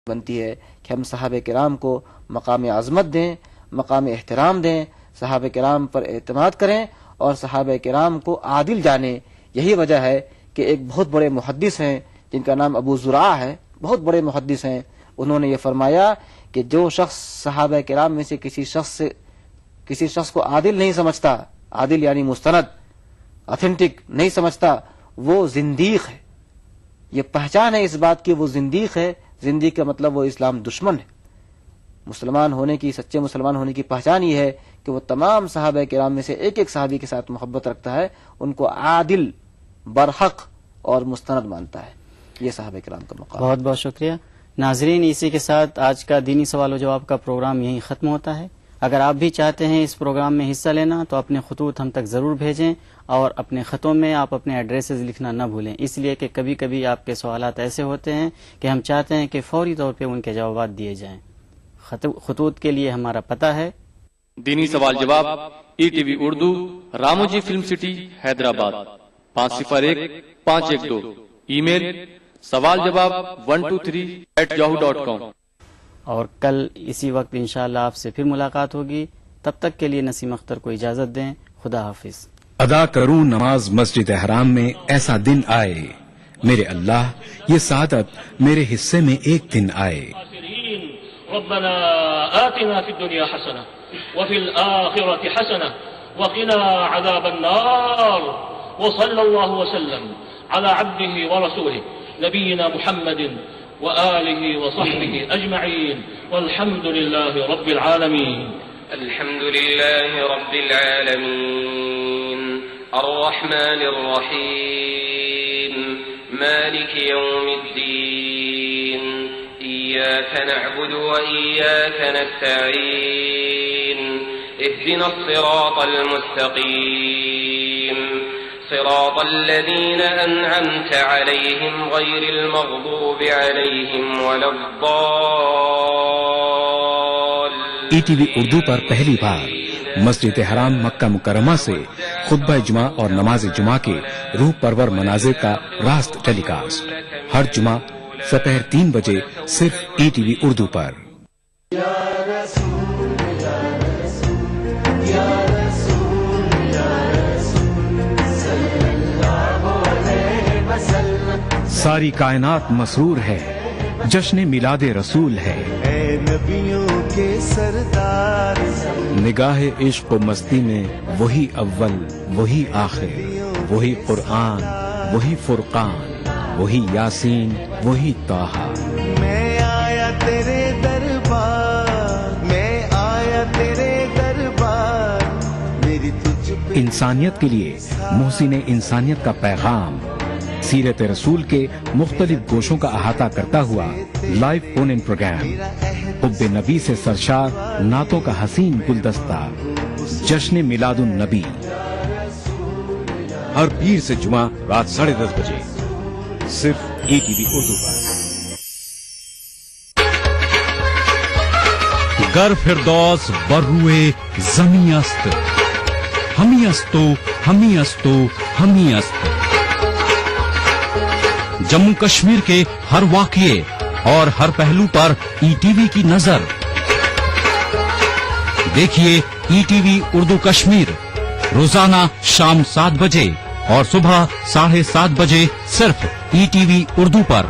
بنتی ہے کہ ہم صحابہ کرام کو مقام عظمت دیں، مقام احترام دیں، صحابہ کرام پر اعتماد کریں اور صحابہ کرام کو عادل جانیں. یہی وجہ ہے کہ ایک بہت بڑے محدث ہیں جن کا نام ابو زرعہ ہے، بہت بڑے محدث ہیں، انہوں نے یہ فرمایا کہ جو شخص صحابہ کرام میں سے کسی شخص کو عادل نہیں سمجھتا، عادل یعنی مستند، اتھینٹک نہیں سمجھتا، وہ زندیق ہے. یہ پہچان ہے اس بات کی وہ زندیق ہے. زندیق کا مطلب وہ اسلام دشمن ہے. مسلمان ہونے کی، سچے مسلمان ہونے کی پہچان یہ ہے کہ وہ تمام صحابہ کرام میں سے ایک ایک صحابی کے ساتھ محبت رکھتا ہے، ان کو عادل، برحق اور مستند مانتا ہے. یہ صحابہ کرام کا مقام. بہت بہت شکریہ. ناظرین، اسی کے ساتھ آج کا دینی سوال و جواب کا پروگرام یہیں ختم ہوتا ہے. اگر آپ بھی چاہتے ہیں اس پروگرام میں حصہ لینا تو اپنے خطوط ہم تک ضرور بھیجیں، اور اپنے خطوں میں آپ اپنے ایڈریسز لکھنا نہ بھولیں، اس لیے کہ کبھی کبھی آپ کے سوالات ایسے ہوتے ہیں کہ ہم چاہتے ہیں کہ فوری طور پہ ان کے جوابات دیے جائیں. خطوط کے لیے ہمارا پتہ ہے دینی سوال جواب ETV Urdu, Ramoji film city, Hyderabad 501512. Email سوال جواب 123@yahoo.com. اور کل اسی وقت انشاءاللہ آپ سے پھر ملاقات ہوگی. تب تک کے لیے نسیم اختر کو اجازت دیں. خدا حافظ. ادا کروں نماز مسجد حرام میں ایسا دن آئے، میرے اللہ یہ سعادت میرے حصے میں ایک دن آئے. ربنا آتنا في الدنيا حسنة وفي الآخرة حسنة وقنا عذاب النار. وصلى الله وسلم على عبده ورسوله نبينا محمد وآله وصحبه أجمعين والحمد لله رب العالمين. الحمد لله رب العالمين الرحمن الرحيم مالك يوم الدين إياك نعبد وإياك نستعين اهدنا الصراط المستقيم صراط الذين أنعمت عليهم غير المغضوب عليهم ولا الضالين. ETV اردو پر پہلی بار مسجد حرام مکہ مکرمہ سے خطبہ جمعہ اور نماز جمعہ کے روح پرور مناظر کا راست ٹیلی کاسٹ ہر جمعہ دوپہر 3 بجے صرف ETV اردو پر. ساری کائنات مسرور ہے، جشن میلاد رسول ہے. اے نبیوں کے سردار، نگاہ عشق و مستی میں وہی اول وہی آخر، وہی قرآن وہی فرقان، وہی یاسین وہی طٰہٰ. میں آیا تیرے دربار، میں آیا تیرے دربار، میری تجھ پہ انسانیت کے لیے محسن انسانیت کا پیغام، سیرت رسول کے مختلف گوشوں کا احاطہ کرتا ہوا لائیو فون ان پروگرام، حب نبی سے سرشار نعتوں کا حسین گلدستہ، جشن میلاد النبی، ہر پیر سے جمعہ رات 10:30 بجے صرف ETV اردو پر. گر فردوس بروئے زمیں است، ہمی استو ہمی استو ہمی است. جموں کشمیر کے ہر واقعے اور ہر پہلو پر ETV کی نظر. دیکھیے ETV اردو کشمیر روزانہ شام 7 بجے اور صبح 7:30 بجے صرف ETV اردو پر.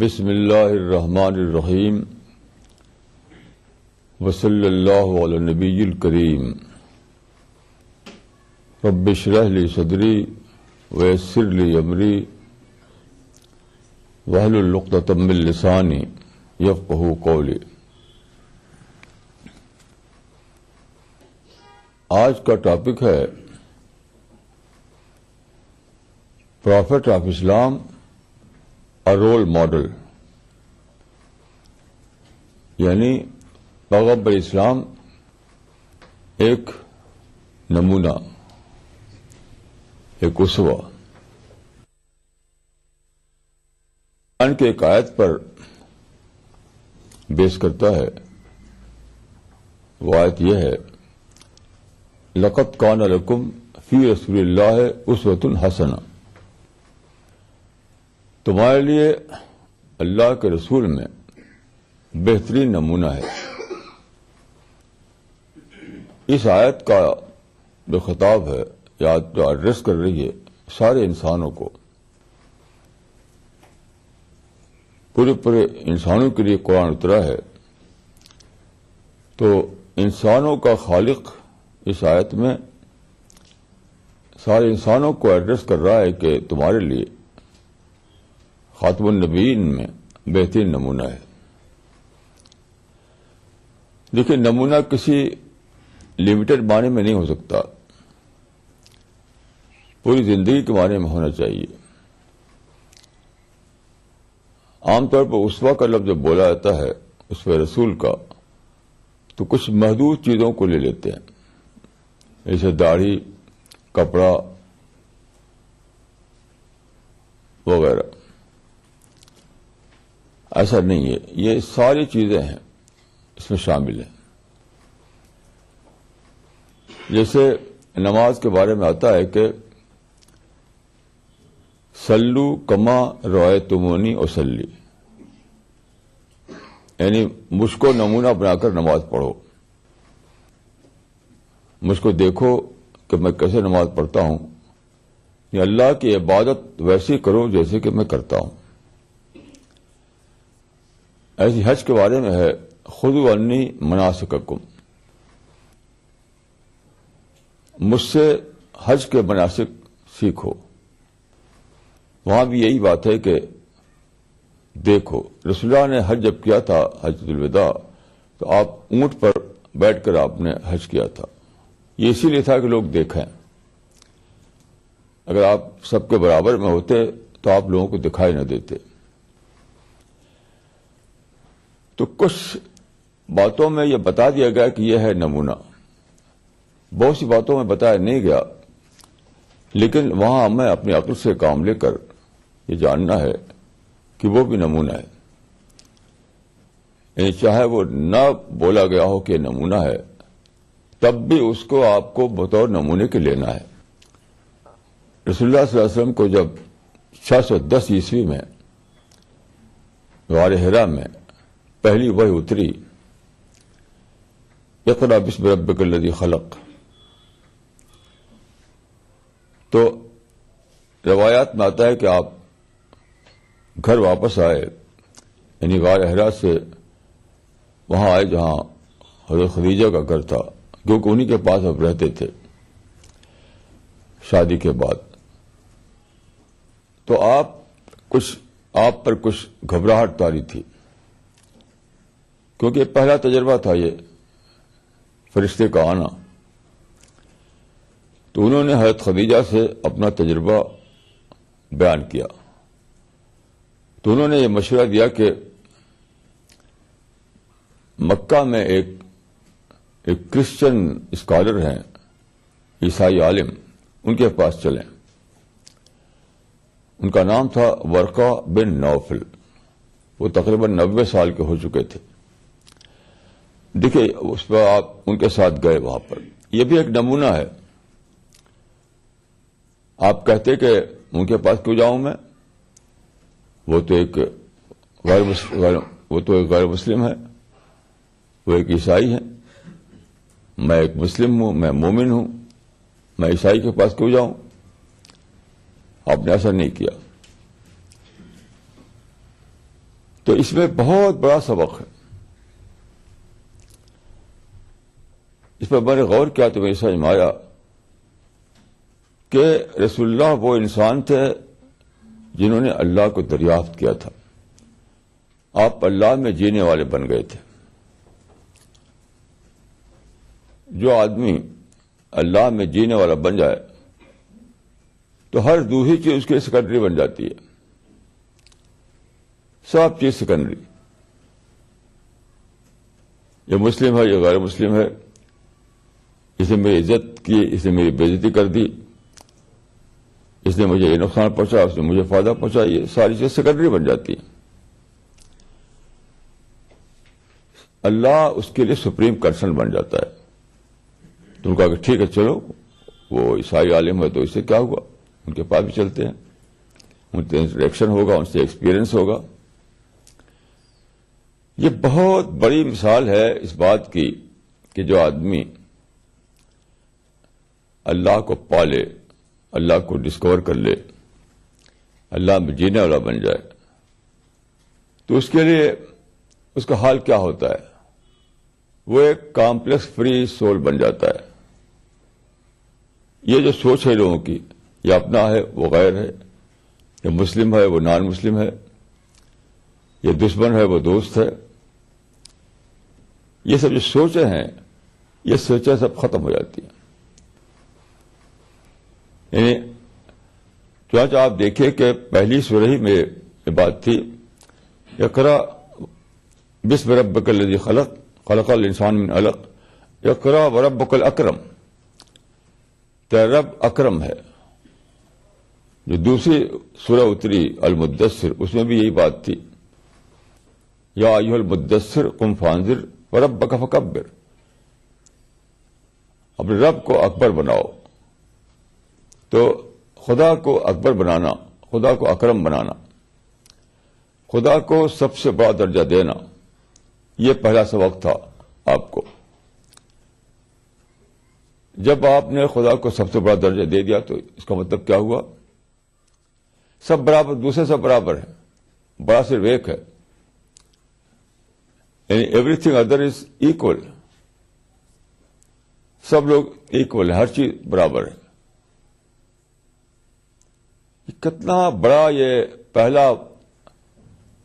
بسم اللہ الرحمن الرحیم وصلی اللہ علی النبی الکریم رب اشرح لی صدری ویسر لی امری واحلل عقدۃ من لسانی یفقہوا قولی. آج کا ٹاپک ہے prophet of Islam a role model, یعنی پیغمبر اسلام ایک نمونہ، ایک اسوہ. قرآن کی ایک آیت پر بیس کرتا ہے. وہ آیت یہ ہے، لقد کان لکم فی رسول اللہ اسوۃ حسنہ. تمہارے لیے اللہ کے رسول میں بہترین نمونہ ہے. اس آیت کا جو خطاب ہے یا جو ایڈریس کر رہی ہے سارے انسانوں کو، پورے انسانوں کے لیے قرآن اترا ہے. تو انسانوں کا خالق اس آیت میں سارے انسانوں کو ایڈریس کر رہا ہے کہ تمہارے لیے خاتم النبیین میں بہترین نمونہ ہے. دیکھیے، نمونہ کسی لمیٹڈ معنی میں نہیں ہو سکتا، پوری زندگی کے معنی میں ہونا چاہیے. عام طور پر اسوہ کا لفظ جب بولا جاتا ہے اسوہ رسول کا، تو کچھ محدود چیزوں کو لے لیتے ہیں، جیسے داڑھی، کپڑا وغیرہ. ایسا نہیں ہے، یہ ساری چیزیں ہیں اس میں شامل ہیں. جیسے نماز کے بارے میں آتا ہے کہ صلو کما رأیتمونی اصلی، یعنی مجھ کو نمونہ بنا کر نماز پڑھو، مجھ کو دیکھو کہ میں کیسے نماز پڑھتا ہوں. یا اللہ کی عبادت ویسی کرو جیسے کہ میں کرتا ہوں. ایسی حج کے بارے میں ہے، خذوا عنی مناسککم، مجھ سے حج کے مناسک سیکھو. وہاں بھی یہی بات ہے کہ دیکھو. رسول اللہ نے حج جب کیا تھا، حجۃ الوداع، تو آپ اونٹ پر بیٹھ کر آپ نے حج کیا تھا. یہ اسی لیے تھا کہ لوگ دیکھیں. اگر آپ سب کے برابر میں ہوتے تو آپ لوگوں کو دکھائی نہ دیتے. تو کچھ باتوں میں یہ بتا دیا گیا کہ یہ ہے نمونہ، بہت سی باتوں میں بتایا نہیں گیا، لیکن وہاں ہمیں اپنی عقل سے کام لے کر یہ جاننا ہے کہ وہ بھی نمونہ ہے. یعنی چاہے وہ نہ بولا گیا ہو کہ نمونہ ہے، تب بھی اس کو آپ کو بطور نمونے کے لینا ہے. رسول اللہ صلی اللہ علیہ وسلم کو جب 610 عیسوی میں غار حرا میں پہلی وحی اتری، اقرأ باسم ربک الذی خلق، تو روایات میں آتا ہے کہ آپ گھر واپس آئے، یعنی غار حرا سے وہاں آئے جہاں حضرت خدیجہ کا گھر تھا، کیونکہ انہی کے پاس اب رہتے تھے شادی کے بعد. تو آپ پر کچھ گھبراہٹ طاری تھی، کیونکہ پہلا تجربہ تھا یہ فرشتے کا آنا. تو انہوں نے حضرت خدیجہ سے اپنا تجربہ بیان کیا. تو انہوں نے یہ مشورہ دیا کہ مکہ میں ایک کرسچن اسکالر ہیں، عیسائی عالم، ان کے پاس چلیں. ان کا نام تھا ورقہ بن نوفل. وہ تقریباً 90 سال کے ہو چکے تھے. دیکھیے، اس پر آپ ان کے ساتھ گئے وہاں پر. یہ بھی ایک نمونہ ہے. آپ کہتے کہ ان کے پاس کیوں جاؤں میں، وہ تو ایک غیر مسلم ہے، وہ ایک عیسائی ہے، میں ایک مسلم ہوں، میں مومن ہوں، میں عیسائی کے پاس کیوں جاؤں. آپ نے ایسا نہیں کیا. تو اس میں بہت بڑا سبق ہے. اس پر میں نے غور کیا تو مجھے سمجھ میں آیا کہ رسول اللہ وہ انسان تھے جنہوں نے اللہ کو دریافت کیا تھا. آپ اللہ میں جینے والے بن گئے تھے. جو آدمی اللہ میں جینے والا بن جائے تو ہر دوسری چیز اس کے لیے سیکنڈری بن جاتی ہے. سب چیز سیکنڈری. یہ مسلم ہے، یہ غیر مسلم ہے، اس نے میری عزت کی، اس نے میری بےعزتی کر دی، اس نے مجھے یہ نقصان پہنچا، اس نے مجھے فائدہ پہنچا، یہ ساری چیز سیکنڈری بن جاتی ہے. اللہ اس کے لیے سپریم کنسرن بن جاتا ہے. تم کہا کہ ٹھیک ہے چلو، وہ عیسائی عالم ہے تو اس سے کیا ہوا، ان کے پاس بھی چلتے ہیں، ان سے انٹریکشن ہوگا، ان سے ایکسپیرئنس ہوگا. یہ بہت بڑی مثال ہے اس بات کی کہ جو آدمی اللہ کو پالے، اللہ کو ڈسکور کر لے، اللہ میں جینے والا بن جائے، تو اس کے لیے اس کا حال کیا ہوتا ہے؟ وہ ایک کامپلیکس فری سول بن جاتا ہے. یہ جو سوچ ہے لوگوں کی، یہ اپنا ہے، وہ غیر ہے، یہ مسلم ہے، وہ نان مسلم ہے، یہ دشمن ہے، وہ دوست ہے، یہ سب جو سوچیں ہیں، یہ سوچیں سب ختم ہو جاتی ہیں. یعنی چنانچہ آپ دیکھیں کہ پہلی سورہ ہی میں یہ بات تھی، اقرا بسم ربک الذی خلق خلق الانسان من علق اقرا وربک الاکرم. تیرا رب اکرم ہے. جو دوسری سورہ اتری المدثر، اس میں بھی یہی بات تھی، یا ایھا المدثر قم فانذر وربک فکبر. اپنے رب کو اکبر بناؤ. تو خدا کو اکبر بنانا، خدا کو اکرم بنانا، خدا کو سب سے بڑا درجہ دینا، یہ پہلا سبق تھا آپ کو. جب آپ نے خدا کو سب سے بڑا درجہ دے دیا تو اس کا مطلب کیا ہوا؟ سب برابر، دوسرے سب برابر ہے، بڑا صرف ایک ہے. یعنی every thing other is equal. سب لوگ ایکول ہیں، ہر چیز برابر ہے. کتنا بڑا یہ پہلا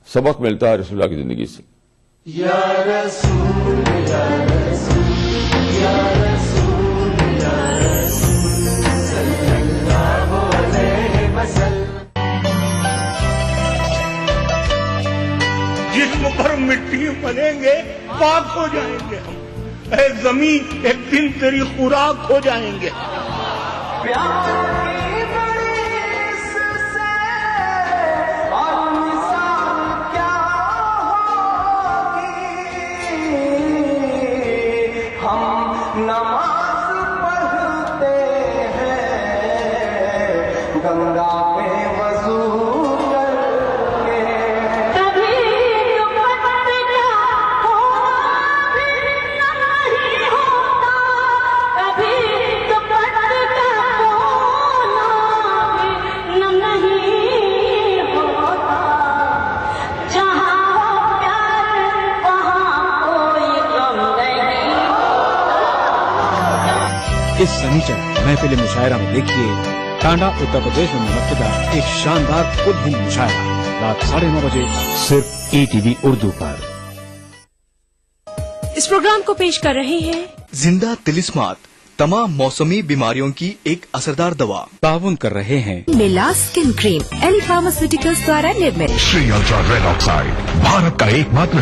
سبق ملتا ہے رسول اللہ کی زندگی سے. یا رسول یا رسول یا رسول یا رسول صلی اللہ علیہ وسلم. جسم پر مٹی ملیں گے پاک ہو جائیں گے ہم. اے زمین ایک دن تیری خوراک ہو جائیں گے. نماز پڑھتے ہیں گنگا میں وضو کر کے. کبھی نہیں ہوتا، کبھی نہیں ہوتا. جہاں پیار وہاں کوئی غم نہیں. اس سنیچر محفل مشاعرہ میں دیکھیے ٹانڈا اتر پردیش میں منعقدہ ایک شاندار خود ہند مشاعرہ رات 9:30 بجے صرف ETV اردو پر. اس پروگرام کو پیش کر رہے ہیں زندہ تلسمات، تمام موسمی بیماریوں کی ایک اثردار دوا. تعاون کر رہے ہیں میلا اسکن کریم ایل فارماسیوٹیکلز دوارا نرمت. شری الٹرا ریڈ آکسائڈ، بھارت کا ایک ماتر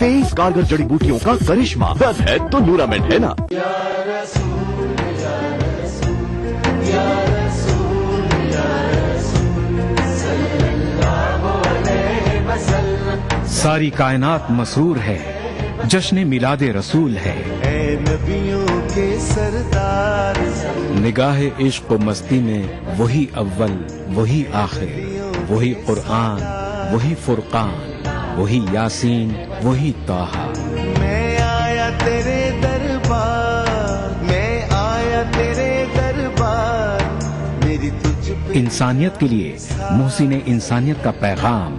23 کارگر جڑی بوٹیوں کا کرشمہ، درد ہے تو نورامنٹ ہے نا. یا رسول یا رسول یا رسول یا رسول صلی اللہ علیہ وسلم. ساری کائنات مسرور ہے، جشن میلاد رسول ہے. اے نبیوں کے سردار، نگاہ عشق و مستی میں وہی اول وہی آخر، وہی قرآن وہی فرقان، وہی یاسین وہی طٰہٰ. میں آیا تیرے دربار، میں آیا تیرے دربار، میری تجھ پہ انسانیت کے لیے محسن انسانیت کا پیغام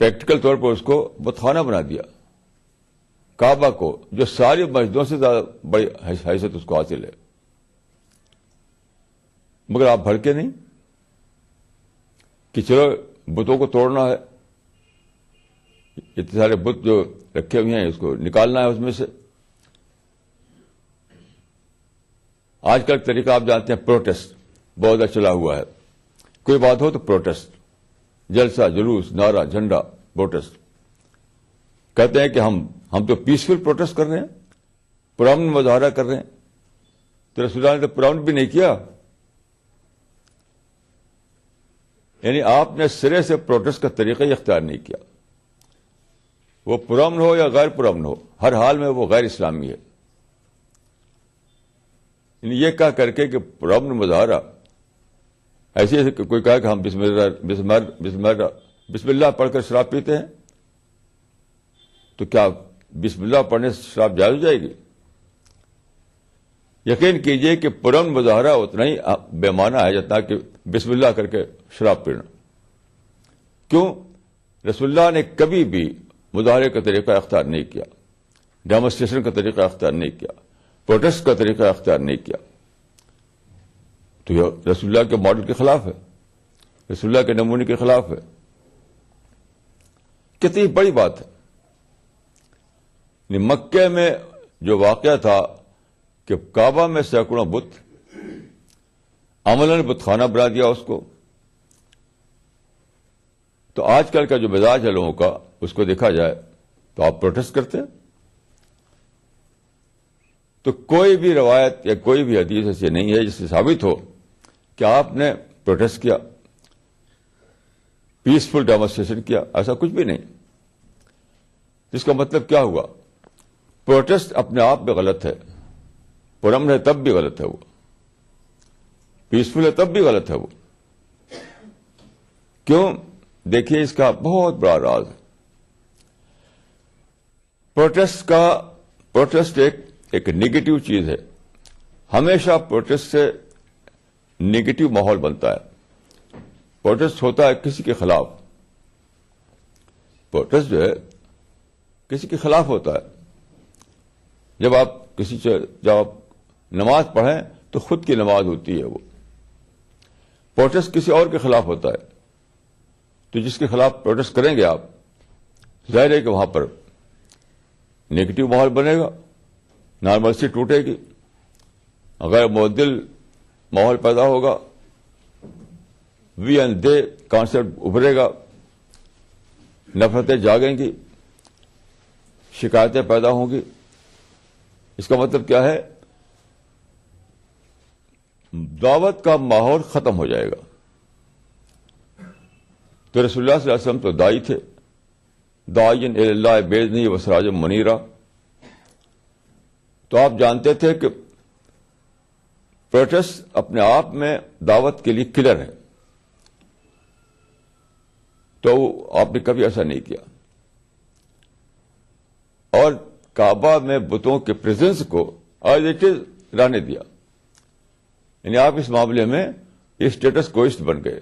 پریکٹیکل طور پر اس کو بت خانہ بنا دیا. کعبہ کو جو ساری مسجدوں سے زیادہ بڑی حیثیت اس کو حاصل ہے, مگر آپ بھڑکے نہیں کہ چلو بتوں کو توڑنا ہے, اتنے سارے بت جو رکھے ہوئے ہیں اس کو نکالنا ہے اس میں سے. آج کل طریقہ آپ جانتے ہیں پروٹیسٹ بہت زیادہ چلا ہوا ہے. کوئی بات ہو تو پروٹیسٹ, جلسہ جلوس نعرہ جھنڈا پروٹیسٹ. کہتے ہیں کہ ہم تو پیسفل پروٹیسٹ کر رہے ہیں, پرامن مظاہرہ کر رہے ہیں. تو رسول اللہ نے تو پرامن بھی نہیں کیا. یعنی آپ نے سرے سے پروٹیسٹ کا طریقہ ہی اختیار نہیں کیا. وہ پرامن ہو یا غیر پرامن ہو, ہر حال میں وہ غیر اسلامی ہے. یعنی یہ کہہ کر کے کہ پرامن مظاہرہ, ایسے کوئی کہا کہ ہم بسم اللہ پڑھ کر شراب پیتے ہیں, تو کیا بسم اللہ پڑھنے سے شراب جائز ہو جائے گی؟ یقین کیجئے کہ پرامن مظاہرہ اتنا ہی بے معنی ہے جتنا کہ بسم اللہ کر کے شراب پینا. کیوں؟ رسول اللہ نے کبھی بھی مظاہرے کا طریقہ اختیار نہیں کیا, ڈیمونسٹریشن کا طریقہ اختیار نہیں کیا, پروٹیسٹ کا طریقہ اختیار نہیں کیا. تو یہ رسول اللہ کے ماڈل کے خلاف ہے, رسول اللہ کے نمونے کے خلاف ہے. کتنی بڑی بات ہے. مکے میں جو واقعہ تھا کہ کعبہ میں سینکڑوں بت, عملاً بت خانہ بنا دیا اس کو. تو آج کل کا جو مزاج ہے لوگوں کا, اس کو دیکھا جائے تو آپ پروٹیسٹ کرتے ہیں. تو کوئی بھی روایت یا کوئی بھی حدیث ایسی نہیں ہے جس سے ثابت ہو کہ آپ نے پروٹیسٹ کیا, پیسفل ڈیمونسٹریشن کیا. ایسا کچھ بھی نہیں. اس کا مطلب کیا ہوا؟ پروٹیسٹ اپنے آپ میں غلط ہے, پرامن ہے تب بھی غلط ہے, وہ پیسفل ہے تب بھی غلط ہے وہ. کیوں؟ دیکھیے اس کا بہت بڑا راز ہے. پروٹیسٹ ایک نیگیٹو چیز ہے. ہمیشہ پروٹیسٹ سے نیگیٹو ماحول بنتا ہے. پروٹیسٹ ہوتا ہے کسی کے خلاف. پروٹیسٹ جو ہے کسی کے خلاف ہوتا ہے. جب آپ نماز پڑھیں تو خود کی نماز ہوتی ہے وہ. پروٹیسٹ کسی اور کے خلاف ہوتا ہے. تو جس کے خلاف پروٹیسٹ کریں گے آپ, ظاہر ہے کہ وہاں پر نیگیٹو ماحول بنے گا, نارملسی ٹوٹے گی, غیر معدل ماحول پیدا ہوگا, وی اینڈ دے کانسیپٹ ابھرے گا, نفرتیں جاگیں گی, شکایتیں پیدا ہوں گی. اس کا مطلب کیا ہے؟ دعوت کا ماحول ختم ہو جائے گا. تو رسول اللہ صلی اللہ علیہ وسلم تو دائی تھے, داعین الی اللہ باذنہ وسراجا منیرا. تو آپ جانتے تھے کہ پروٹیسٹ اپنے آپ میں دعوت کے لیے کلر ہے. تو آپ نے کبھی ایسا نہیں کیا. اور کعبہ میں بتوں کے پریزنس کو ایز اٹ از رہنے دیا. یعنی آپ اس معاملے میں اسٹیٹس کوئسٹ بن گئے.